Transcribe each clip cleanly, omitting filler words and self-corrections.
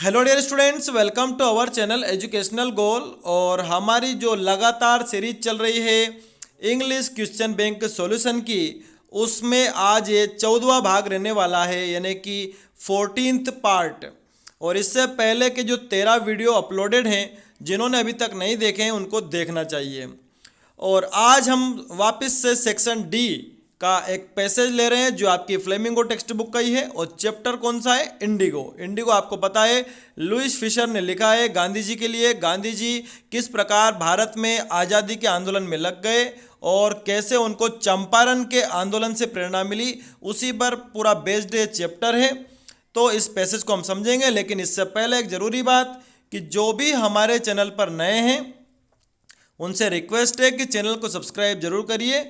Hello dear students, welcome to our channel educational goal. और हमारी जो लगातार सीरीज चल रही है इंग्लिश क्वेश्चन बैंक सॉल्यूशन की, उसमें आज ये 14वां भाग रहने वाला है, यानी कि 14th पार्ट। और इससे पहले के जो 13 वीडियो अपलोडेड हैं, जिन्होंने अभी तक नहीं देखे हैं उनको देखना चाहिए। और आज हम वापस से सेक्शन डी का एक पैसेज ले रहे हैं जो आपकी फ्लेमिंगो टेक्स्ट बुक का ही है। और चैप्टर कौन सा है? इंडिगो। इंडिगो आपको पता है लुइस फिशर ने लिखा है गांधी जी के लिए। गांधी जी किस प्रकार भारत में आज़ादी के आंदोलन में लग गए और कैसे उनको चंपारण के आंदोलन से प्रेरणा मिली, उसी पर पूरा बेस्ड चैप्टर है। तो इस पैसेज को हम समझेंगे, लेकिन इससे पहले एक ज़रूरी बात कि जो भी हमारे चैनल पर नए हैं उनसे रिक्वेस्ट है कि चैनल को सब्सक्राइब जरूर करिए।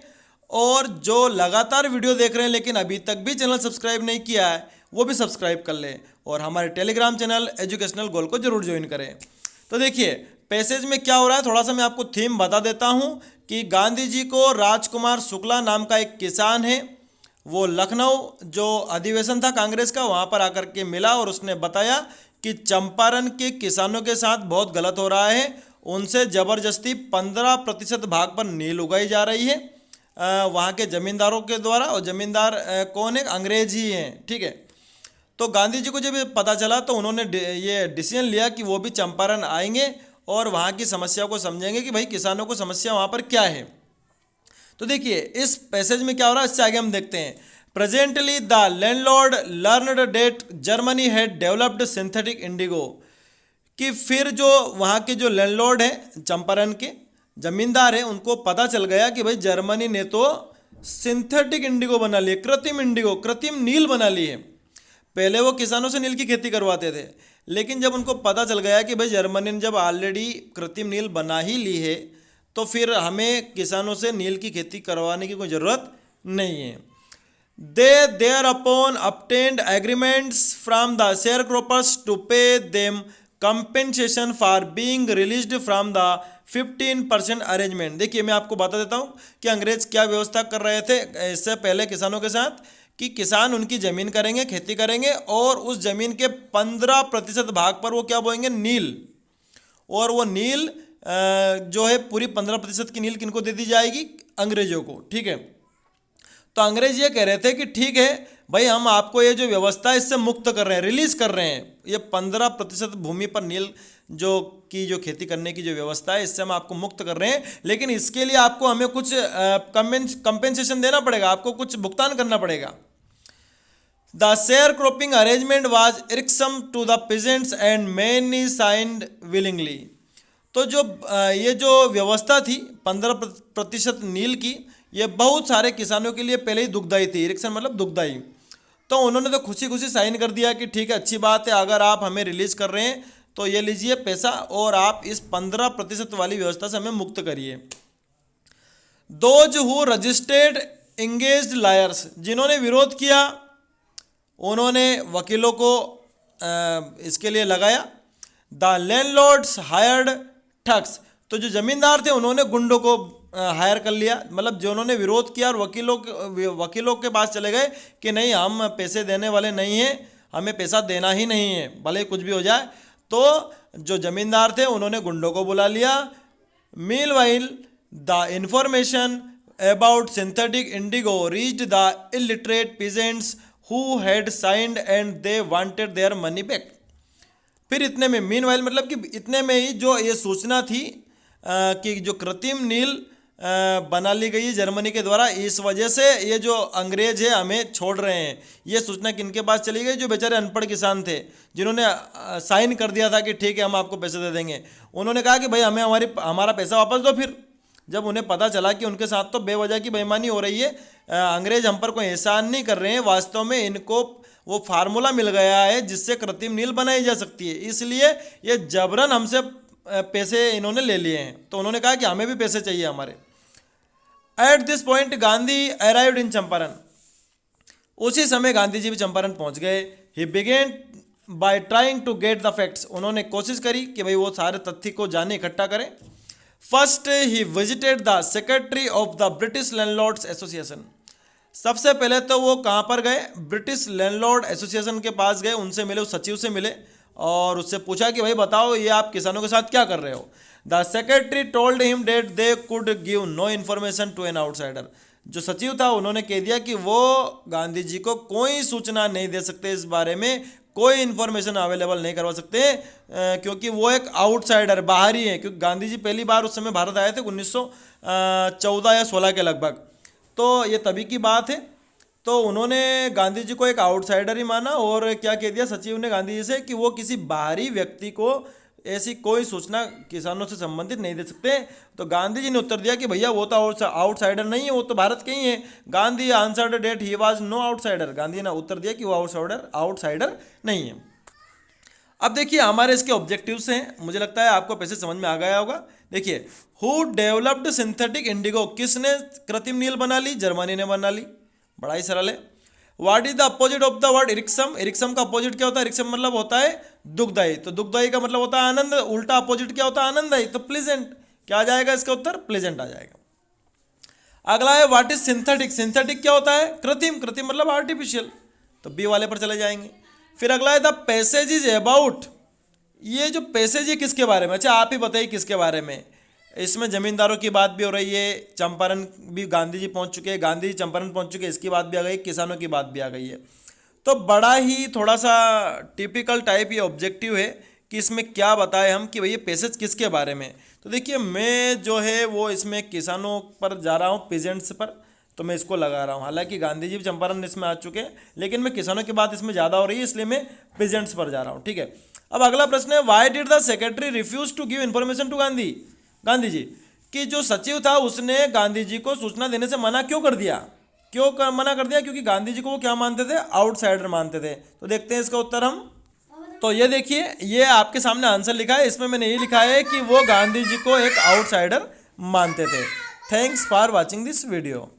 और जो लगातार वीडियो देख रहे हैं लेकिन अभी तक भी चैनल सब्सक्राइब नहीं किया है, वो भी सब्सक्राइब कर लें और हमारे टेलीग्राम चैनल एजुकेशनल गोल को जरूर ज्वाइन करें। तो देखिए पैसेज में क्या हो रहा है, थोड़ा सा मैं आपको थीम बता देता हूँ कि गांधी जी को राजकुमार शुक्ला नाम का एक किसान है, वो लखनऊ जो अधिवेशन था कांग्रेस का वहाँ पर आकर के मिला और उसने बताया कि चंपारण के किसानों के साथ बहुत गलत हो रहा है, उनसे ज़बरदस्ती 15% भाग पर नील उगाई जा रही है वहाँ के ज़मींदारों के द्वारा। और ज़मींदार कौन है? अंग्रेज ही हैं, ठीक है। तो गांधी जी को जब ये पता चला तो उन्होंने ये डिसीजन लिया कि वो भी चंपारण आएंगे और वहाँ की समस्या को समझेंगे कि भाई किसानों को समस्या वहाँ पर क्या है। तो देखिए इस पैसेज में क्या हो रहा है, इससे आगे हम देखते हैं। Presently the landlord learned that Germany had developed synthetic indigo, कि फिर जो वहाँ के जो लैंडलॉर्ड हैं चंपारण के जमींदार हैं, उनको पता चल गया कि भाई जर्मनी ने तो सिंथेटिक इंडिगो बना ली, कृत्रिम इंडिगो, कृत्रिम नील बना ली है। पहले वो किसानों से नील की खेती करवाते थे, लेकिन जब उनको पता चल गया कि भाई जर्मनी ने जब ऑलरेडी कृत्रिम नील बना ही ली है तो फिर हमें किसानों से नील की खेती करवाने की कोई ज़रूरत नहीं है। They thereupon obtained agreements from the sharecroppers to pay them compensation for being released from the 15% arrangement. देखिए मैं आपको बता देता हूँ कि अंग्रेज क्या व्यवस्था कर रहे थे इससे पहले किसानों के साथ, कि किसान उनकी ज़मीन करेंगे, खेती करेंगे और उस ज़मीन के 15% भाग पर वो क्या बोएंगे? नील। और वो नील जो है पूरी 15% की नील किनको दे दी जाएगी? अंग्रेजों को, ठीक है। तो अंग्रेज ये कह रहे थे कि ठीक है भाई, हम आपको ये जो व्यवस्था है इससे मुक्त कर रहे हैं, रिलीज कर रहे हैं, ये 15% भूमि पर नील जो खेती करने की जो व्यवस्था है इससे हम आपको मुक्त कर रहे हैं, लेकिन इसके लिए आपको हमें कुछ कंपेंसेशन देना पड़ेगा, आपको कुछ भुगतान करना पड़ेगा। The sharecropping arrangement was irksome to the peasants and many signed willingly. तो जो ये जो व्यवस्था थी 15% नील की, ये बहुत सारे किसानों के लिए पहले ही दुखदाई थी। इरिक्शन मतलब दुखदाई। तो उन्होंने तो खुशी खुशी साइन कर दिया कि ठीक है, अच्छी बात है, अगर आप हमें रिलीज कर रहे हैं तो ये लीजिए पैसा और आप इस 15% वाली व्यवस्था से हमें मुक्त करिए। Those who registered engaged lawyers, जिन्होंने विरोध किया उन्होंने वकीलों को इसके लिए लगाया। द लैंडलॉर्ड्स हायर्ड ठग्स, तो जो जमींदार थे उन्होंने गुंडों को हायर कर लिया, मतलब जो उन्होंने विरोध किया और वकीलों के पास चले गए कि नहीं, हम पैसे देने वाले नहीं हैं, हमें पैसा देना ही नहीं है भले कुछ भी हो जाए। तो जो जमींदार थे उन्होंने गुंडों को बुला लिया। Meanwhile the information about synthetic Indigo reached the illiterate peasants who had signed and they wanted their money back. फिर इतने में, मीनवाइल मतलब कि इतने में ही जो ये सूचना थी कि जो कृत्रिम नील बना ली गई जर्मनी के द्वारा, इस वजह से ये जो अंग्रेज है हमें छोड़ रहे हैं, ये सूचना किनके पास चली गई? जो बेचारे अनपढ़ किसान थे जिन्होंने साइन कर दिया था कि ठीक है हम आपको पैसे दे देंगे। उन्होंने कहा कि भाई हमें हमारा पैसा वापस दो। फिर जब उन्हें पता चला कि उनके साथ तो बेवजह की बेईमानी हो रही है, अंग्रेज हम पर कोई एहसान नहीं कर रहे हैं, वास्तव में इनको वो फार्मूला मिल गया है जिससे कृत्रिम नील बनाई जा सकती है, इसलिए ये जबरन हमसे पैसे इन्होंने ले लिए हैं। तो उन्होंने कहा कि हमें भी पैसे चाहिए हमारे। At this point Gandhi arrived in Champaran, उसी समय गांधी जी भी चंपारण पहुंच गए। He began by trying to get the facts, उन्होंने कोशिश करी कि भाई वो सारे तथ्य को जाने इकट्ठा करें। First he visited the secretary of the British landlords association, सबसे पहले तो वो कहाँ पर गए? ब्रिटिश लैंडलॉर्ड एसोसिएशन के पास गए, उनसे मिले, उस सचिव से मिले और उससे पूछा कि भाई बताओ ये आप किसानों के साथ क्या कर रहे हो। The secretary told him that they could give no information to an outsider. जो सचिव था उन्होंने कह दिया कि वो गांधी जी को कोई सूचना नहीं दे सकते, इस बारे में कोई इन्फॉर्मेशन अवेलेबल नहीं करवा सकते, क्योंकि वो एक आउटसाइडर बाहरी है। क्योंकि गांधी जी पहली बार उस समय भारत आए थे 1914 या 16 के लगभग, तो ये तभी की बात है। तो उन्होंने गांधी जी को एक आउटसाइडर ही माना और क्या कह दिया सचिव ने गांधी जी से कि वो किसी बाहरी व्यक्ति को ऐसी कोई सूचना किसानों से संबंधित नहीं दे सकते। तो गांधी जी ने उत्तर दिया कि भैया वो तो आउटसाइडर नहीं है, वो तो भारत के ही है। Gandhi answered that he was no outsider. Gandhi ने उत्तर दिया कि वो आउटसाइडर नहीं है। अब देखिए हमारे इसके ऑब्जेक्टिव्स हैं, मुझे लगता है आपको पैसे समझ में आ गया होगा। देखिए, हु डेवलप्ड सिंथेटिक इंडिगो, किसने कृत्रिम नील बना ली? जर्मनी ने बना ली। बड़ा ही सरल है। What is the opposite of the word irksome? Irksome का अपोजिट क्या होता है? इरिक्सम मतलब होता है दुखदाई, तो दुखदाई का मतलब होता है आनंद। उल्टा अपोजिट क्या होता है? आनंददायी, तो प्लेजेंट। क्या आ जाएगा इसका उत्तर? प्लेजेंट आ जाएगा। अगला है व्हाट इज सिंथेटिक? सिंथेटिक क्या होता है? कृत्रिम। कृत्रिम मतलब आर्टिफिशियल, तो बी वाले पर चले जाएंगे। फिर अगला है द पैसेज इज अबाउट। ये जो पैसेज है किसके बारे में? अच्छा आप ही बताइए किसके बारे में। इसमें जमींदारों की बात भी हो रही है, चंपारण भी गांधी जी पहुंच चुके हैं, गांधी जी चंपारण पहुंच चुके हैं, इसकी बात भी आ गई, किसानों की बात भी आ गई है। तो बड़ा ही थोड़ा सा टिपिकल टाइप ये ऑब्जेक्टिव है कि इसमें क्या बताएं हम कि भाई ये पैसेज किसके बारे में। तो देखिए मैं जो है वो इसमें किसानों पर जा रहा हूँ, पीजेंट्स पर, तो मैं इसको लगा रहा हूँ। हालांकि गांधी जी चंपारण इसमें आ चुके हैं, लेकिन मैं किसानों की बात इसमें ज़्यादा हो रही है, इसलिए मैं पीजेंट्स पर जा रहा हूँ। ठीक है, अब अगला प्रश्न है why did the secretary refuse to give information to Gandhi ji, कि जो सचिव था उसने गांधी जी को सूचना देने से मना क्यों कर दिया? मना कर दिया? क्योंकि गांधी जी को वो क्या मानते थे? आउटसाइडर मानते थे। तो देखते हैं इसका उत्तर हम। तो ये देखिए, ये आपके सामने आंसर लिखा है, इसमें मैंने ये लिखा है कि वो गांधी जी को एक आउटसाइडर मानते थे। Thanks for watching this video.